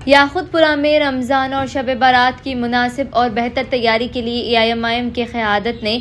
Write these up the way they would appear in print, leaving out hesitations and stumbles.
याकुतपुरा में रमज़ान और शब बारात की मुनासिब और बेहतर तैयारी के लिए AIMIM के क़यादत ने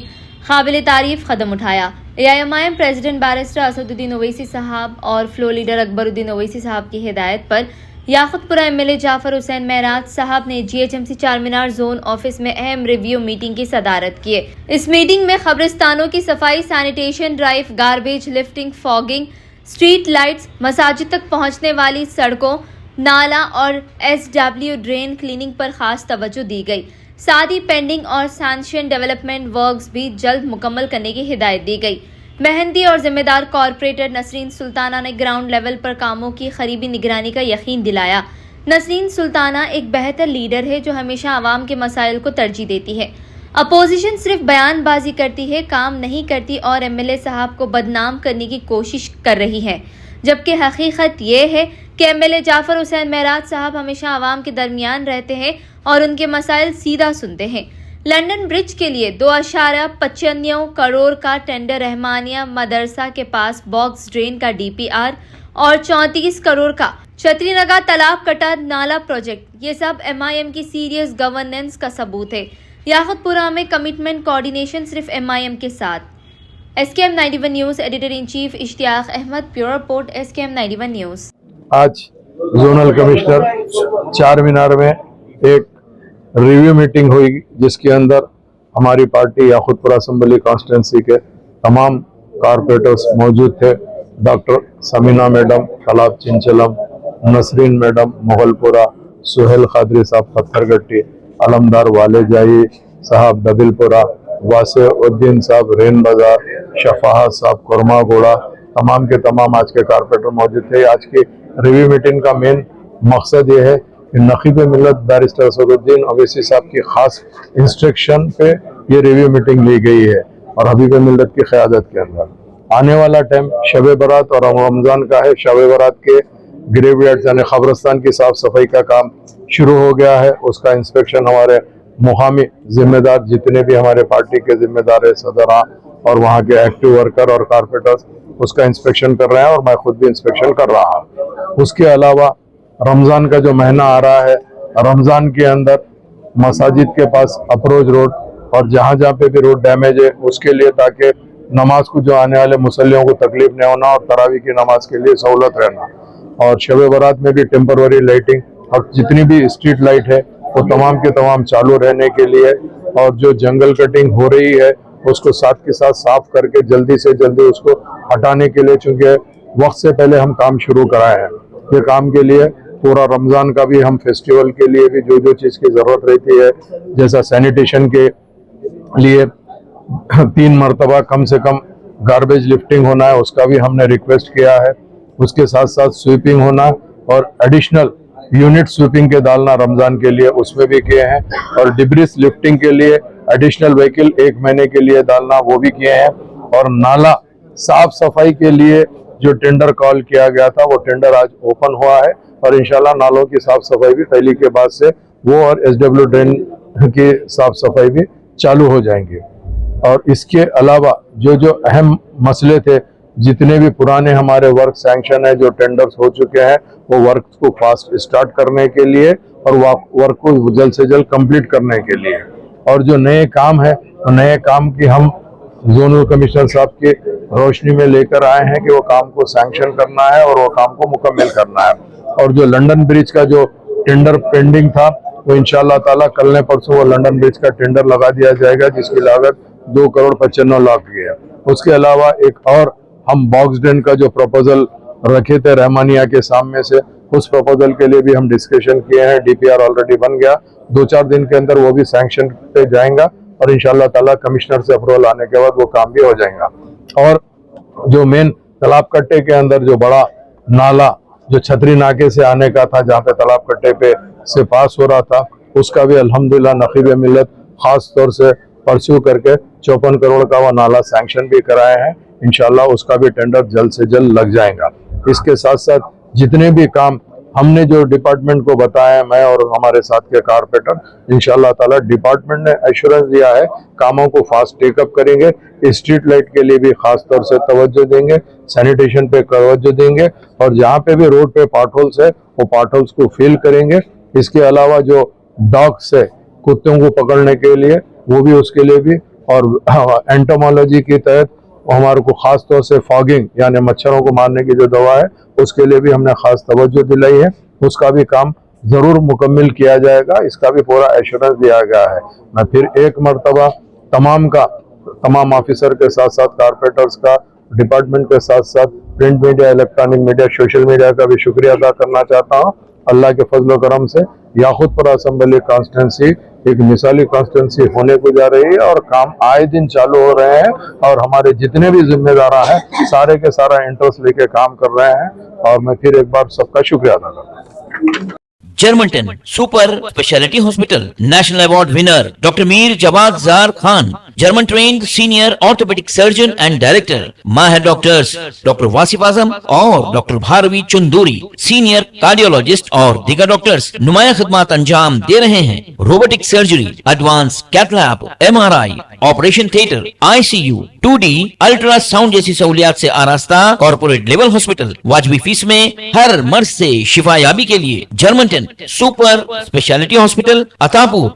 काबिल तारीफ़ कदम उठाया। AIMIM president barrister Asaduddin Owaisi साहब और फ्लोर लीडर अकबरुद्दीन ओवैसी साहब की हिदायत पर याकुतपुरा MLA जाफर हुसैन महराज साहब ने GHMC चारमीनार जोन ऑफिस में अहम रिव्यू मीटिंग की सदारत की। इस मीटिंग में कब्रिस्तानों की सफाई, sanitation drive, garbage lifting, fogging, street lights, मसाजिद तक पहुंचने वाली सड़कों, नाला और SW ड्रेन क्लीनिंग पर खास तवज्जो दी गई। साथ ही पेंडिंग और सैंक्शन डेवलपमेंट वर्क्स भी जल्द मुकम्मल करने की हिदायत दी गई। मेहनती और जिम्मेदार कॉरपोरेटर नसरीन सुल्ताना ने ग्राउंड लेवल पर कामों की करीबी निगरानी का यकीन दिलाया। नसरीन सुल्ताना एक बेहतर लीडर है जो हमेशा आवाम के मसाइल को तरजीह देती है। अपोजिशन सिर्फ बयानबाजी करती है, काम नहीं करती और MLA साहब को बदनाम करने की कोशिश कर रही है, जबकि हकीकत ये है कि MLA जाफर हुसैन महराज साहब हमेशा आवाम के दरमियान रहते हैं और उनके मसाइल सीधा सुनते हैं। लंदन ब्रिज के लिए 2.95 करोड़ का टेंडर, रहमानिया मदरसा के पास बॉक्स ड्रेन का DPR और 34 करोड़ का छतरीनगा तालाब कटा नाला प्रोजेक्ट, ये सब MIM की सीरियस गवर्नेंस का सबूत है। याकुतपुरा में कमिटमेंट कोऑर्डिनेशन सिर्फ MIM के साथ। SKM 91 news editor in chief Ishtiaq Ahmed, bureau report SKM 91 news. आज जोनल कमिश्नर चारमीनार में एक रिव्यू मीटिंग हुई जिसके अंदर हमारी पार्टी याकुतपुरा असम्बली कॉन्स्टिट्यूंसी के तमाम कारपोरेटर्स मौजूद थे। डॉक्टर समीना मैडम कलाब चिंचलम, नसरीन मैडम मुगलपुरा, सुहेल खादरी साहब पत्थरगट्टी, अलमदार वालेजाई साहब दबिलपुरा, वासिउद्दीन साहब रेन बाजार, शफाहा साहब कुरमा-गोड़ा, तमाम के तमाम आज के कारपोरेटर मौजूद थे। आज की रिव्यू मीटिंग का मेन मकसद ये है कि नखीब मिल्लत बैरिस्टर असदुद्दीन ओवैसी साहब की खास इंस्ट्रक्शन पे ये रिव्यू मीटिंग ली गई है और हबीब मिल्लत की क़यादत के अंदर आने वाला टाइम शब बारात और रमज़ान का है। शब बारात के ग्रेवयार्ड्स यानी कब्रिस्तान की साफ सफाई का काम शुरू हो गया है। उसका इंस्पेक्शन हमारे मुकामी जिम्मेदार जितने भी हमारे पार्टी के जिम्मेदार है, सदरा और वहाँ के एक्टिव वर्कर और कारपोरेटर्स उसका इंस्पेक्शन कर रहे हैं और मैं खुद भी इंस्पेक्शन कर रहा हूँ। उसके अलावा रमज़ान का जो महीना आ रहा है, रमज़ान के अंदर मसाजिद के पास अप्रोच रोड और जहाँ जहाँ पे भी रोड डैमेज है उसके लिए, ताकि नमाज को जो आने वाले मुसल्लियों को तकलीफ नहीं होना और तरावी की नमाज के लिए सहूलत रहना, और शब बारात में भी टेम्पररी लाइटिंग और जितनी भी स्ट्रीट लाइट है वो तमाम के तमाम चालू रहने के लिए, और जो जंगल कटिंग हो रही है उसको साथ के साथ साफ करके जल्दी से जल्दी उसको हटाने के लिए, चूंकि वक्त से पहले हम काम शुरू कराए हैं। ये काम के लिए पूरा रमज़ान का भी हम फेस्टिवल के लिए भी जो जो चीज़ की ज़रूरत रहती है, जैसा सैनिटेशन के लिए 3 मरतबा कम से कम गार्बेज लिफ्टिंग होना है, उसका भी हमने रिक्वेस्ट किया है। उसके साथ साथ स्वीपिंग होना और एडिशनल यूनिट स्वीपिंग के डालना रमज़ान के लिए उसमें भी किए हैं, और डिब्रिस लिफ्टिंग के लिए एडिशनल व्हीकल 1 महीने के लिए डालना वो भी किए हैं। और नाला साफ सफाई के लिए जो टेंडर कॉल किया गया था वो टेंडर आज ओपन हुआ है और इंशाल्लाह नालों की साफ सफाई भी पहली के बाद से वो और SW ड्रेन की साफ सफाई भी चालू हो जाएंगे। और इसके अलावा जो जो अहम मसले थे, जितने भी पुराने हमारे वर्क सैंक्शन है, जो टेंडर्स हो चुके हैं, वो वर्क को फास्ट स्टार्ट करने के लिए और वर्क को जल्द से जल्द कंप्लीट करने के लिए, और जो नए काम है तो नए काम की हम जोनल कमिश्नर साहब की रोशनी में लेकर आए हैं कि वो काम को सैंक्शन करना है और वो काम को मुकम्मल करना है। और जो लंदन ब्रिज का जो टेंडर पेंडिंग था वो इंशाअल्लाह ताला कल ने परसों वो लंदन ब्रिज का टेंडर लगा दिया जाएगा, जिसकी लागत 2 करोड़ 95 लाख की है। उसके अलावा एक और हम बॉक्स ड्रेन का जो प्रपोजल रखे थे रहमानिया के सामने से, उस प्रपोजल के लिए भी हम डिस्कशन किए हैं। DPR ऑलरेडी बन गया, 2-4 दिन के अंदर वो भी सैंक्शन पे जाएगा और इंशाअल्लाह ताला कमिश्नर से अप्रूवल आने के बाद वो काम भी हो जाएगा। और जो मेन तालाब कट्टे के अंदर जो बड़ा नाला जो छतरी नाके से आने का था, जहाँ पे तालाब कट्टे पे से पास हो रहा था, उसका भी अल्हम्दुलिल्लाह नखीब मिल्लत खास तौर से परस्यू करके 54 करोड़ का वो नाला सैंक्शन भी कराए हैं। इंशाल्लाह उसका भी टेंडर जल्द से जल्द लग जाएगा। इसके साथ साथ जितने भी काम हमने जो डिपार्टमेंट को बताया, मैं और हमारे साथ के कारपोरेटर, इंशाल्लाह ताला डिपार्टमेंट ने एश्योरेंस दिया है कामों को फास्ट टेकअप करेंगे। स्ट्रीट लाइट के लिए भी खास तौर से तवज्जो देंगे, सैनिटेशन पे तवज्जो देंगे, और जहाँ पे भी रोड पे पॉटहोल्स है वो पॉटहोल्स को फिल करेंगे इसके अलावा जो डॉग्स है कुत्तों को पकड़ने के लिए वो भी उसके लिए भी, और एंटोमोलॉजी के तहत हमारे को खास तौर से फॉगिंग यानी मच्छरों को मारने की जो दवा है उसके लिए भी हमने खास तवज्जो दिलाई है। उसका भी काम जरूर मुकम्मल किया जाएगा, इसका भी पूरा एश्योरेंस दिया गया है। मैं फिर एक मरतबा तमाम ऑफिसर के साथ साथ कारपोरेटर्स का, डिपार्टमेंट के साथ साथ print media, electronic media, social media का भी शुक्रिया अदा करना चाहता हूँ। अल्लाह के फजल करम से याकूतपुरा असम्बली कॉन्स्टिट्यूंसी एक मिसाली कॉन्स्टिट्यूंसी होने को जा रही है और काम आए दिन चालू हो रहे हैं और हमारे जितने भी जिम्मेदार हैं सारे के सारा इंटरेस्ट लेके काम कर रहे हैं और मैं फिर एक बार सबका शुक्रिया अदा करता हूँ। जर्मनटन super speciality hospital national award winner doctor Mir Jawad Zar Khan, German trained senior orthopedic surgeon and director, माहिर डॉक्टर्स डॉक्टर वासिफ आजम और doctor Bharavi Chanduri, senior cardiologist और दीगर डॉक्टर्स नुमाया खिदमत अंजाम दे रहे हैं। Robotic surgery, advance cath lab, MRI, operation theatre, ICU, 2D ultrasound जैसी सहूलियात से आरास्ता कॉर्पोरेट लेवल हॉस्पिटल, वाजबी फीस में हर मर्ज से शिफायाबी के लिए Germanton super speciality hospital, Attapur.